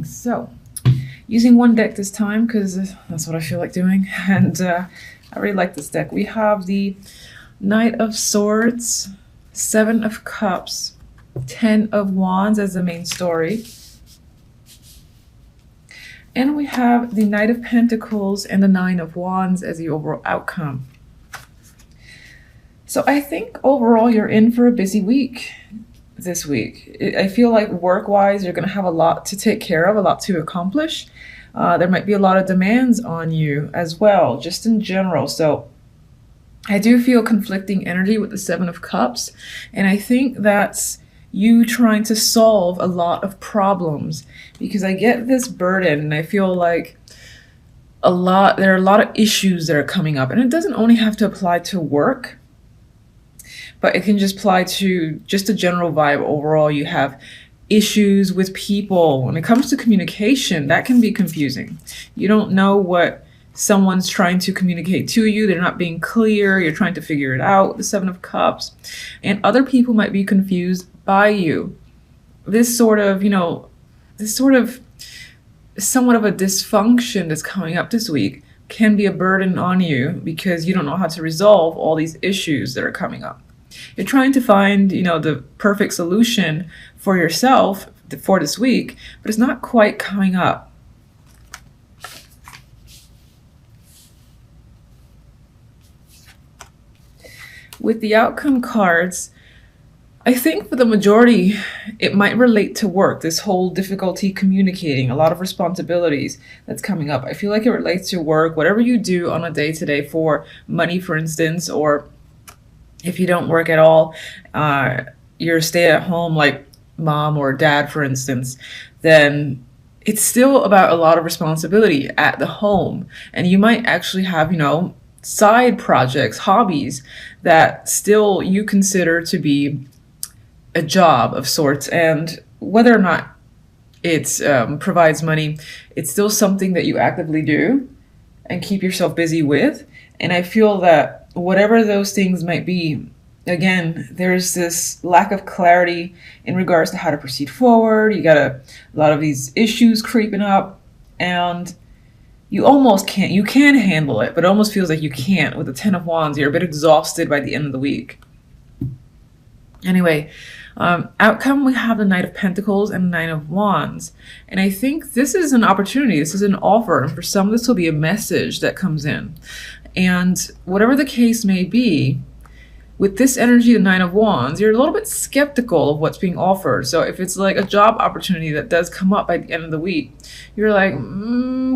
So, using one deck this time because that's what I feel like doing, and I really like this deck. We have the Knight of Swords, Seven of Cups, Ten of Wands as the main story, and we have the Knight of Pentacles and the Nine of Wands as the overall outcome. So I think overall you're in for a busy week this week. I feel like work-wise you're going to have a lot to take care of, a lot to accomplish. There might be a lot of demands on you as well, just in general. So I do feel conflicting energy with the Seven of Cups, and I think that's you trying to solve a lot of problems, because I get this burden and I feel like there are a lot of issues that are coming up, and it doesn't only have to apply to work, but it can just apply to just a general vibe. Overall, you have issues with people. When it comes to communication, that can be confusing. You don't know what someone's trying to communicate to you. They're not being clear. You're trying to figure it out, the Seven of Cups. And other people might be confused by you. This sort of somewhat of a dysfunction that's coming up this week can be a burden on you because you don't know how to resolve all these issues that are coming up. You're trying to find, the perfect solution for yourself for this week, but it's not quite coming up. With the outcome cards, I think for the majority, it might relate to work, this whole difficulty communicating, a lot of responsibilities that's coming up. I feel like it relates to work, whatever you do on a day-to-day for money, for instance, or if you don't work at all, you're stay-at-home like mom or dad, for instance, then it's still about a lot of responsibility at the home. And you might actually have, side projects, hobbies that still you consider to be a job of sorts. And whether or not it provides money, it's still something that you actively do and keep yourself busy with. And I feel that whatever those things might be, again, there's this lack of clarity in regards to how to proceed forward. You got a lot of these issues creeping up, and you almost can't. You can handle it, but it almost feels like you can't. With the Ten of Wands, you're a bit exhausted by the end of the week. Anyway, outcome, we have the Knight of Pentacles and the Nine of Wands. And I think this is an opportunity. This is an offer. And for some, this will be a message that comes in. And whatever the case may be, with this energy, the Nine of Wands, you're a little bit skeptical of what's being offered. So if it's like a job opportunity that does come up by the end of the week, you're like,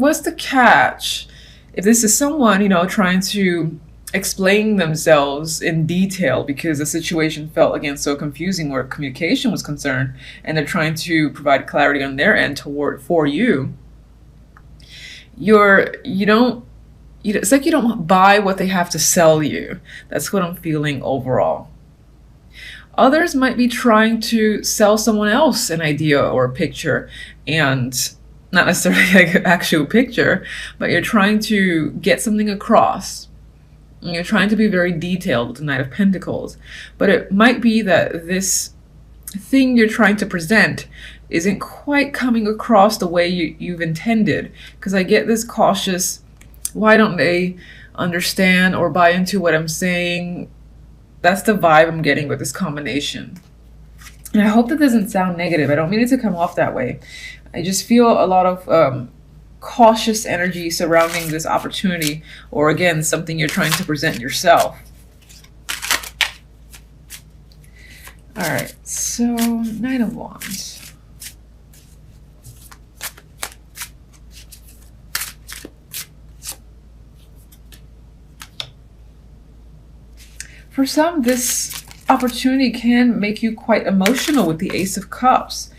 what's the catch? If this is someone, trying to explain themselves in detail because the situation felt, again, so confusing where communication was concerned, and they're trying to provide clarity on their end for you, it's like you don't buy what they have to sell you. That's what I'm feeling overall. Others might be trying to sell someone else an idea or a picture, and not necessarily like an actual picture, but you're trying to get something across. And you're trying to be very detailed with the Knight of Pentacles. But it might be that this thing you're trying to present isn't quite coming across the way you've intended. Because I get this cautious, why don't they understand or buy into what I'm saying? That's the vibe I'm getting with this combination. And I hope that doesn't sound negative. I don't mean it to come off that way. I just feel a lot of cautious energy surrounding this opportunity, or again, something you're trying to present yourself. All right, so Nine of Wands. For some, this opportunity can make you quite emotional with the Ace of Cups.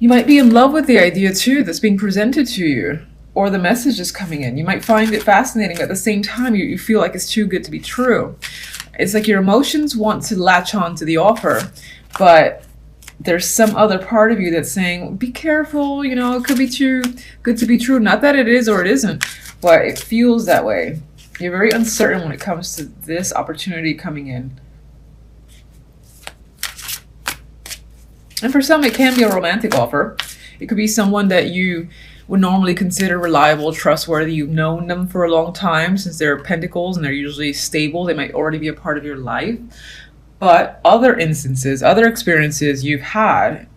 You might be in love with the idea too that's being presented to you, or the message is coming in. You might find it fascinating, but at the same time you feel like it's too good to be true. It's like your emotions want to latch on to the offer, but there's some other part of you that's saying, be careful, it could be too good to be true. Not that it is or it isn't, but it feels that way. You're very uncertain when it comes to this opportunity coming in. And for some, it can be a romantic offer. It could be someone that you would normally consider reliable, trustworthy. You've known them for a long time, since they're pentacles and they're usually stable. They might already be a part of your life. But other instances, other experiences you've had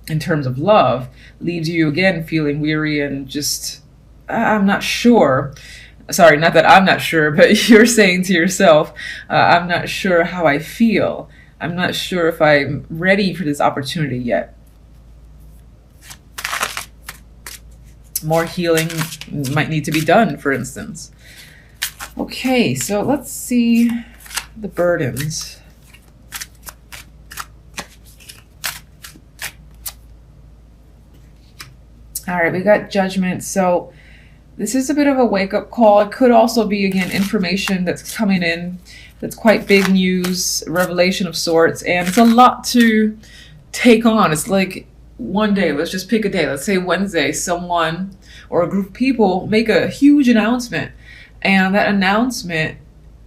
in terms of love leaves you again feeling weary and just, I'm not sure. Sorry, not that I'm not sure, but you're saying to yourself, I'm not sure how I feel. I'm not sure if I'm ready for this opportunity yet. More healing might need to be done, for instance. Okay, so let's see the burdens. All right, we got Judgment. So this is a bit of a wake-up call. It could also be, again, information that's coming in that's quite big news, revelation of sorts, and it's a lot to take on. It's like one day, let's just pick a day, let's say Wednesday, someone or a group of people make a huge announcement, and that announcement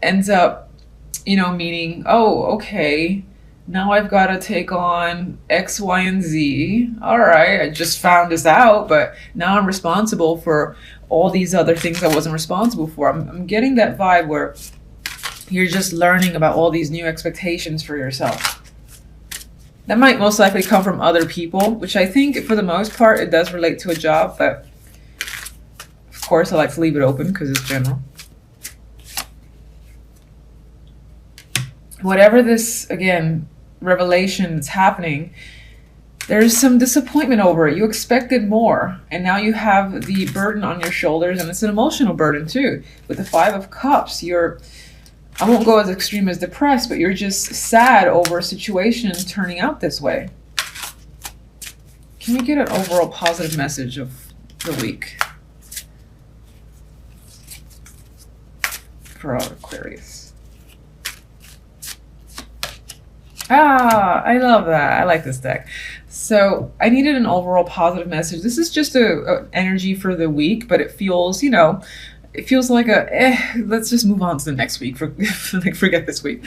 ends up, you know, meaning, oh, okay, now I've got to take on X, Y, and Z. All right, I just found this out, but now I'm responsible for all these other things I wasn't responsible for. I'm getting that vibe where you're just learning about all these new expectations for yourself. That might most likely come from other people, which I think for the most part it does relate to a job, but of course I like to leave it open because it's general. Whatever this, again, revelation that's happening, there's some disappointment over it. You expected more, and now you have the burden on your shoulders, and it's an emotional burden too. With the Five of Cups, you're, I won't go as extreme as depressed, but you're just sad over a situation turning out this way. Can we get an overall positive message of the week for Aquarius? Ah, I love that. I like this deck. So I needed an overall positive message. This is just a energy for the week, but it feels, you know, it feels like let's just move on to the next week. Like, forget this week.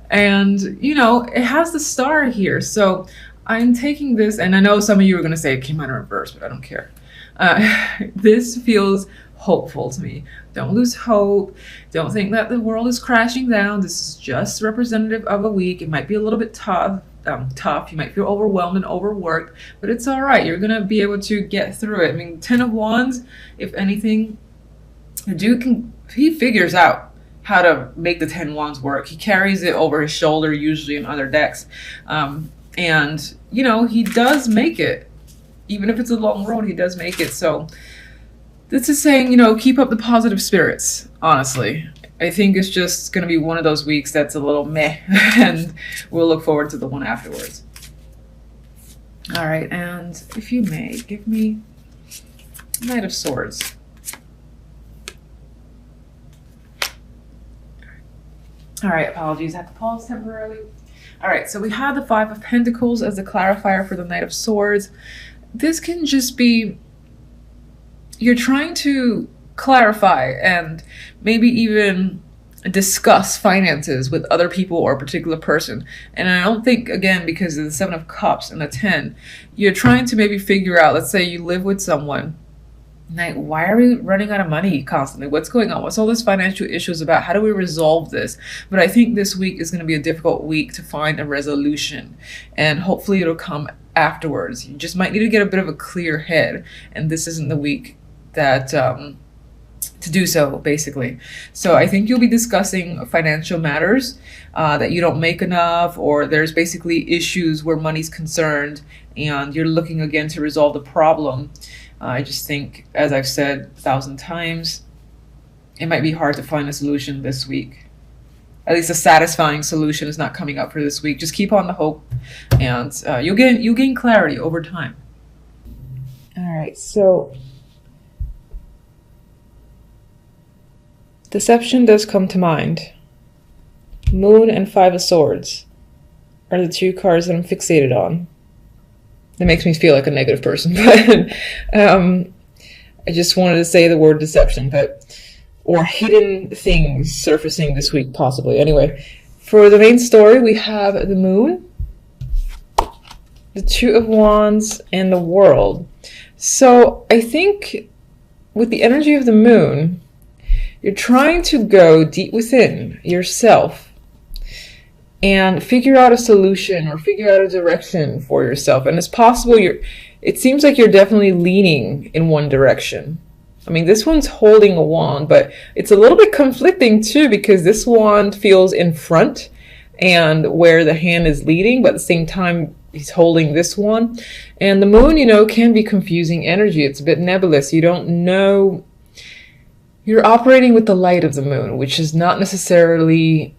And, you know, it has the star here. So I'm taking this, and I know some of you are going to say it came out in reverse, but I don't care. This feels hopeful to me. Don't lose hope. Don't think that the world is crashing down. This is just representative of a week. It might be a little bit tough. You might feel overwhelmed and overworked, but it's all right. You're going to be able to get through it. I mean, 10 of Wands, if anything, the dude he figures out how to make the 10 Wands work. He carries it over his shoulder, usually in other decks. And, you know, he does make it. Even if it's a long road, he does make it. So this is saying, you know, keep up the positive spirits, honestly. I think it's just going to be one of those weeks that's a little meh, and we'll look forward to the one afterwards. All right, and if you may, give me Knight of Swords. All right, apologies, I have to pause temporarily. All right, so we have the Five of Pentacles as the clarifier for the Knight of Swords. This can just be, you're trying to clarify and maybe even discuss finances with other people or a particular person. And I don't think, again, because of the Seven of Cups and the 10, you're trying to maybe figure out, let's say you live with someone, like, why are we running out of money constantly? What's going on? What's all this financial issues about? How do we resolve this? But I think this week is going to be a difficult week to find a resolution, and hopefully it'll come afterwards. You just might need to get a bit of a clear head, and this isn't the week that to do so, basically. So I think you'll be discussing financial matters, that you don't make enough, or there's basically issues where money's concerned and you're looking again to resolve the problem. I just think, as I've said 1,000 times, it might be hard to find a solution this week. At least a satisfying solution is not coming up for this week. Just keep on the hope, and you'll gain clarity over time. All right, so deception does come to mind. Moon and Five of Swords are the two cards that I'm fixated on. That makes me feel like a negative person, but I just wanted to say the word deception, or hidden things surfacing this week, possibly. Anyway, for the main story, we have the Moon, the Two of Wands, and the World. So I think with the energy of the moon, you're trying to go deep within yourself and figure out a solution or figure out a direction for yourself. And it's possible it seems like you're definitely leaning in one direction. I mean, this one's holding a wand, but it's a little bit conflicting too, because this wand feels in front and where the hand is leading, but at the same time, he's holding this one. And the moon, can be confusing energy. It's a bit nebulous. You don't know. You're operating with the light of the moon, which is not necessarily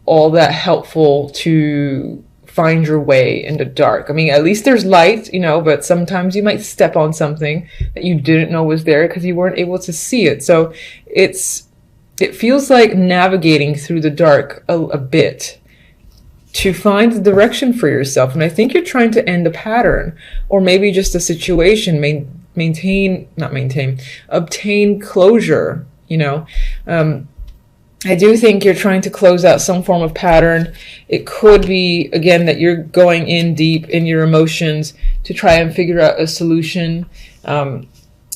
all that helpful to find your way in the dark. I mean, at least there's light, but sometimes you might step on something that you didn't know was there because you weren't able to see it. So it feels like navigating through the dark a bit to find the direction for yourself. And I think you're trying to end a pattern or maybe just a situation, obtain closure, I do think you're trying to close out some form of pattern. It could be, again, that you're going in deep in your emotions to try and figure out a solution,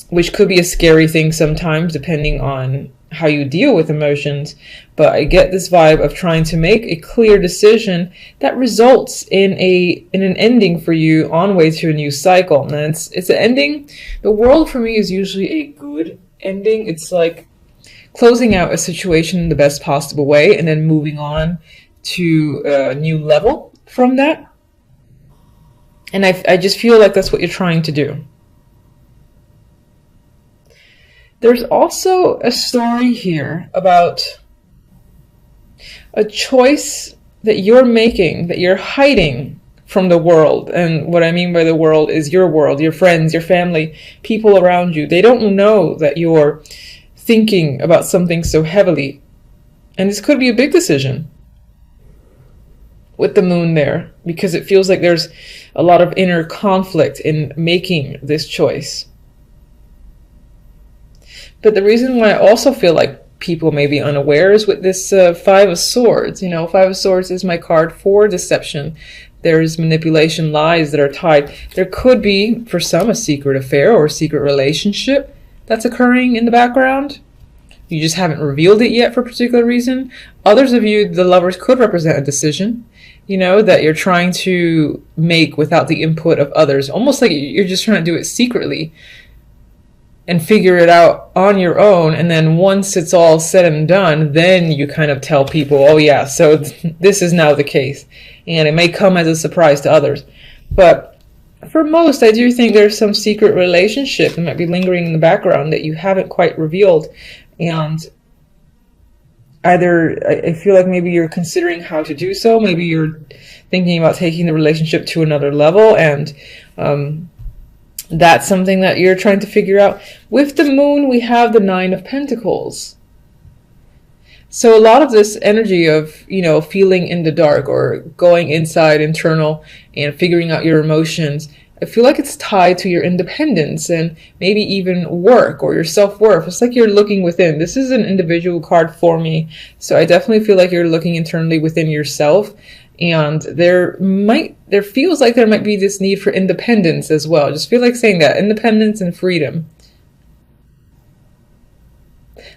which could be a scary thing sometimes, depending on how you deal with emotions. But I get this vibe of trying to make a clear decision that results in an ending for you on way to a new cycle. And it's an ending. The world for me is usually a good ending. It's like closing out a situation in the best possible way and then moving on to a new level from that. And I just feel like that's what you're trying to do. There's also a story here about a choice that you're making, that you're hiding from the world. And what I mean by the world is your world, your friends, your family, people around you. They don't know that you're thinking about something so heavily. And this could be a big decision with the moon there, because it feels like there's a lot of inner conflict in making this choice. But the reason why I also feel like people may be unaware is with this Five of Swords. Five of Swords is my card for deception. There's manipulation, lies that are tied. There could be, for some, a secret affair or a secret relationship that's occurring in the background. You just haven't revealed it yet for a particular reason. Others of you, the Lovers, could represent a decision, that you're trying to make without the input of others. Almost like you're just trying to do it secretly and figure it out on your own. And then once it's all said and done, then you kind of tell people, oh yeah, so this is now the case. And it may come as a surprise to others. But for most, I do think there's some secret relationship that might be lingering in the background that you haven't quite revealed. And either I feel like maybe you're considering how to do so. Maybe you're thinking about taking the relationship to another level. And that's something that you're trying to figure out. With the moon, we have the Nine of Pentacles. So a lot of this energy of, feeling in the dark or going inside, internal, and figuring out your emotions, I feel like it's tied to your independence and maybe even work or your self-worth. It's like you're looking within. This is an individual card for me. So I definitely feel like you're looking internally within yourself. And there feels like there might be this need for independence as well. I just feel like saying that, independence and freedom.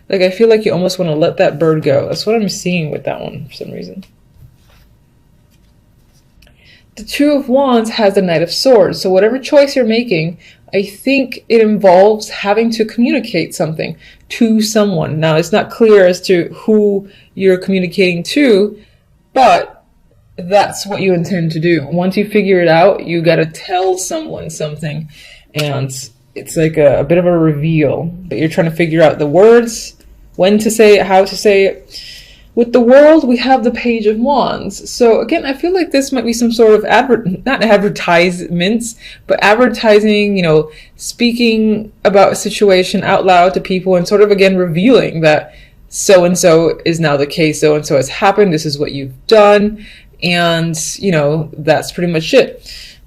Like I feel like you almost want to let that bird go. That's what I'm seeing with that one for some reason. The Two of Wands has the Knight of Swords. So whatever choice you're making, I think it involves having to communicate something to someone. Now, it's not clear as to who you're communicating to, but that's what you intend to do. Once you figure it out, you got to tell someone something. And it's like a bit of a reveal. But you're trying to figure out the words, when to say it, how to say it. With the World, we have the Page of Wands. So again, I feel like this might be some sort of not advertisements, but advertising, speaking about a situation out loud to people and sort of, again, revealing that so-and-so is now the case, so-and-so has happened, this is what you've done, and, that's pretty much it.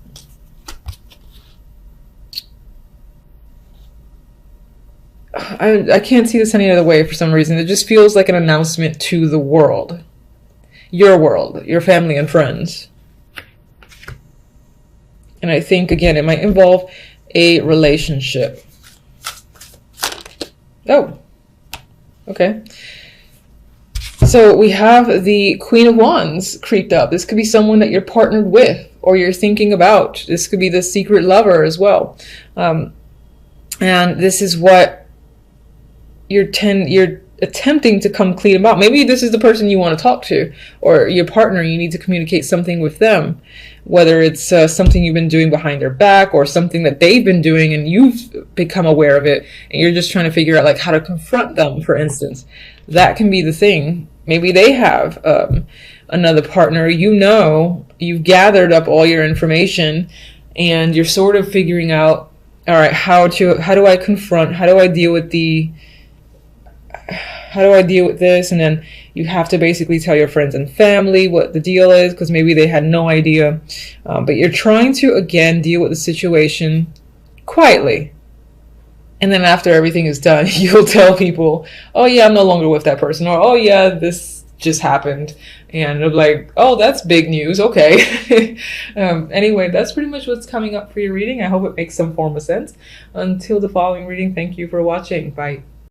I can't see this any other way for some reason. It just feels like an announcement to the world. Your family and friends. And I think, again, it might involve a relationship. Oh, okay. So we have the Queen of Wands creeped up. This could be someone that you're partnered with or you're thinking about. This could be the secret lover as well. And this is what you're attempting to come clean about. Maybe this is the person you want to talk to, or your partner. You need to communicate something with them, whether it's something you've been doing behind their back or something that they've been doing and you've become aware of it and you're just trying to figure out like how to confront them, for instance. That can be the thing. Maybe they have another partner. You've gathered up all your information and you're sort of figuring out, all right, how do I confront, how do I deal with this? And then you have to basically tell your friends and family what the deal is, because maybe they had no idea. But you're trying to, again, deal with the situation quietly. And then after everything is done, you'll tell people, oh yeah, I'm no longer with that person. Or, oh yeah, this just happened. And they're like, oh, that's big news. Okay. Anyway, that's pretty much what's coming up for your reading. I hope it makes some form of sense. Until the following reading, thank you for watching. Bye.